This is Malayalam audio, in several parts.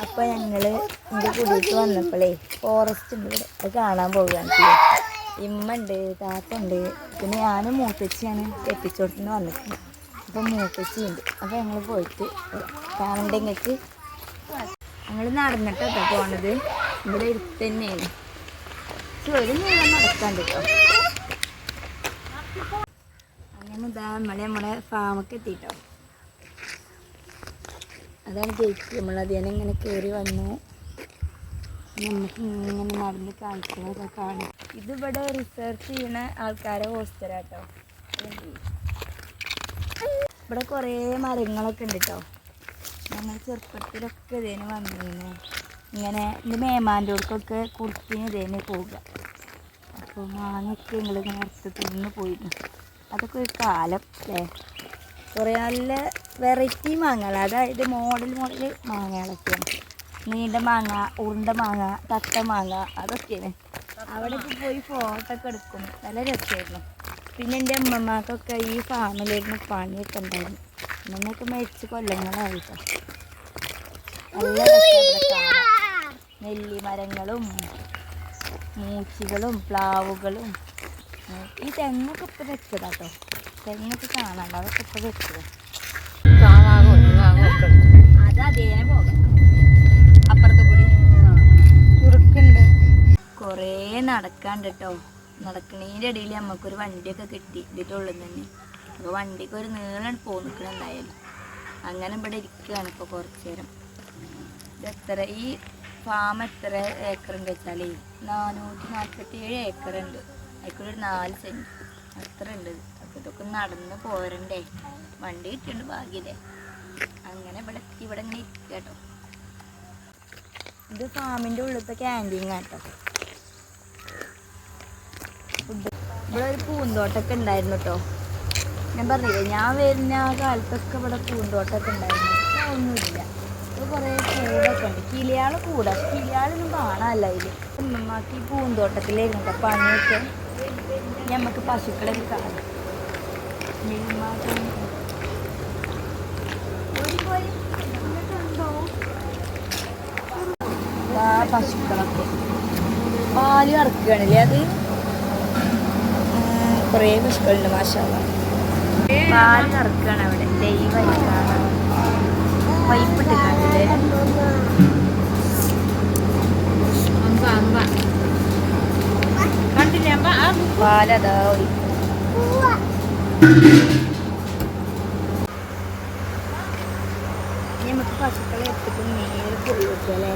അപ്പോൾ ഞങ്ങൾ എൻ്റെ കുടിക്ക് വന്നപ്പോഴേ ഫോറസ്റ്റ് ഉണ്ട് ഇവിടെ, അത് കാണാൻ പോവുകയാണ്. ഇമ്മ ഉണ്ട്, താത്ത ഉണ്ട്, പിന്നെ ഞാനും മൂത്തച്ചിയാണ് കെട്ടിച്ചോടത്തുനിന്ന് വന്നിട്ടുണ്ട്. അപ്പം മൂത്തച്ചി ഉണ്ട്. അപ്പോൾ ഞങ്ങൾ പോയിട്ട് കാണണ്ട. നിങ്ങൾക്ക് ഞങ്ങൾ നടന്നിട്ടാണ് പോണത്. ഇവിടെ അടുത്ത് തന്നെയാണ്. ഒരു നേരം നടക്കാണ്ട് കേട്ടോ. അങ്ങനെ ഇതാ നമ്മളെ ഫാമൊക്കെ എത്തിയിട്ടോ. അതാണ് ഗേറ്റ്. നമ്മളതിനെ ഇങ്ങനെ കയറി വന്നു. നമുക്ക് ഇങ്ങനെ നടന്ന് കാഴ്ചകളൊക്കെ കാണും. ഇതിവിടെ റിസർച്ച് ചെയ്യുന്ന ആൾക്കാരെ ഹോസ്റ്റലാട്ടോ. ഇവിടെ കുറേ മരങ്ങളൊക്കെ ഉണ്ട് കേട്ടോ. ഞങ്ങൾ ചെറുപ്പത്തിലൊക്കെ ഇതിന് വന്നിരുന്നു. ഇങ്ങനെ എൻ്റെ മേമാൻ്റെ അടുത്തൊക്കെ കുർത്തിന് ഇതിന് പോവുക. അപ്പോൾ മാങ്ങയൊക്കെ ഞങ്ങളിങ്ങനെ അടുത്ത് തിന്ന് പോയിരുന്നു. അതൊക്കെ ഒരു കാലം അല്ലേ. കുറേ നല്ല വെറൈറ്റി മാങ്ങകൾ, അതായത് മോഡൽ മാങ്ങകളൊക്കെയാണ്. നീണ്ട മാങ്ങ, ഉരുണ്ട മാങ്ങ, തത്ത മാങ്ങ, അതൊക്കെയാണ്. അവിടെയൊക്കെ പോയി ഫോട്ടോ ഒക്കെ എടുക്കും. നല്ല രസമായിരുന്നു. പിന്നെ എൻ്റെ അമ്മമാർക്കൊക്കെ ഈ ഫാമിലിയായിരുന്നു പണിയൊക്കെ ഉണ്ടായിരുന്നു. അമ്മമ്മയൊക്കെ മരിച്ച് കൊല്ലങ്ങളായിട്ടോ. നല്ല രസമാണ്. നെല്ലിമരങ്ങളും മൂച്ചികളും പ്ലാവുകളും. ഈ തെങ്ങൊക്കെ ഇപ്പം വെച്ചതാട്ടോ. തെങ്ങൊക്കെ കാണാണ്ട്, അതൊക്കെ ഇപ്പം വെച്ചത്. അത് അതേനെ പോകാം. അപ്പുറത്തെ കൂടി കുറുക്കുണ്ട്. കുറേ നടക്കാണ്ട് കേട്ടോ. നടക്കണതിൻ്റെ ഇടയിൽ നമുക്കൊരു വണ്ടിയൊക്കെ കിട്ടി ഇതിൻ്റെ ഉള്ളിൽ തന്നെ. അപ്പോൾ വണ്ടിക്ക് ഒരു നീളം പോയി നിൽക്കണം എന്തായാലും. അങ്ങനെ ഇവിടെ ഇരിക്കുകയാണ് ഇപ്പോൾ കുറച്ച് നേരം. എത്ര ഈ ഫാം എത്ര ഏക്കറുണ്ട് വെച്ചാൽ 447 ഏക്കറുണ്ട്. അതിൽക്കൂടെ 4 സെൻറ്റ് അത്ര ഉണ്ട്. അപ്പോൾ ഇതൊക്കെ നടന്ന് പോരണ്ടേ. വണ്ടി കിട്ടിയുണ്ട് ഭാഗ്യല്ലേ. അങ്ങനെ ഇവിടെ ഇങ്ങനെ ഇരിക്കുക കേട്ടോ. ഇത് ഫാമിൻ്റെ ഉള്ളിലത്തെ ക്യാൻറ്റീൻ കേട്ടോ. ഇവിടെ ഒരു പൂന്തോട്ടമൊക്കെ ഉണ്ടായിരുന്നു കേട്ടോ. ഞാൻ പറഞ്ഞില്ലേ, ഞാൻ വരുന്ന ആ കാലത്തൊക്കെ ഇവിടെ പൂന്തോട്ടമൊക്കെ ഉണ്ടായിരുന്നു. ഒന്നുമില്ല. ഇപ്പോൾ കുറേ കൂടൊക്കെ ഉണ്ട്. കിളിയാൾ കൂടാ. കിളിയാളൊന്നും കാണാനല്ല അതിൽ. അമ്മമാർക്ക് ഈ പൂന്തോട്ടത്തിലായിരുന്നു കേട്ടോ പണിയൊക്കെ. നമുക്ക് പശുക്കളൊക്കെ കാണാം. പശുക്കളൊക്കെ പാല് കറക്കുകയാണല്ലേ. അത് കുറേ പശുക്കളുണ്ട്. മാഷാഅല്ലാ. പാല് കറക്കുകയാണ് അവിടെ. ദൈവമായിട്ടാണ് പൈപ്പിട്ട് കണ്ടില്ലേ. പാലതാ നമുക്ക് പശുക്കളെ എടുത്തിട്ട് നേരെ പോയി വെക്കല്ലേ.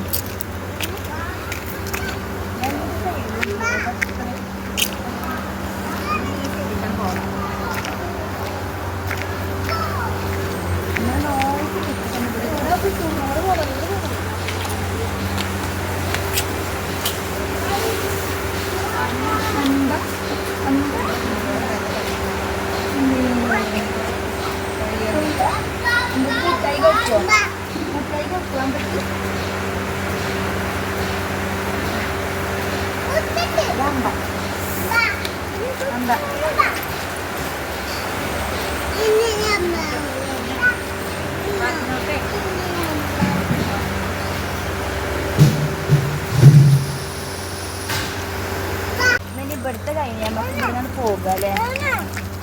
ഇവിടുത്തെ കഴിഞ്ഞ് നമുക്ക് ഇവിടുന്ന് പോവുക അല്ലേ.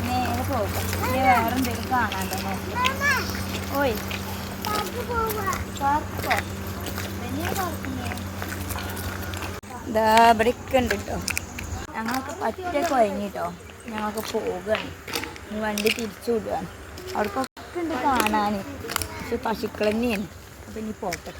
നേരെ പോവുക. ഇനി വേറെ എന്തെങ്കിലും കാണാണ്ടോ നോക്കി. ഓയ് പാർക്കോ ഇതാ ഇവിടെയൊക്കെ ഉണ്ട് കേട്ടോ. ഞങ്ങളൊക്കെ പറ്റ കുഴങ്ങിട്ടോ. ഞങ്ങളൊക്കെ പോവുകയാണ്. ഇനി വണ്ടി തിരിച്ചു വിടുകയാണ്. അവിടേക്കൊക്കെ ഉണ്ട് കാണാൻ. പക്ഷെ പശുക്കൾ തന്നെയാണ്. അപ്പം ഇനി പോട്ടെ.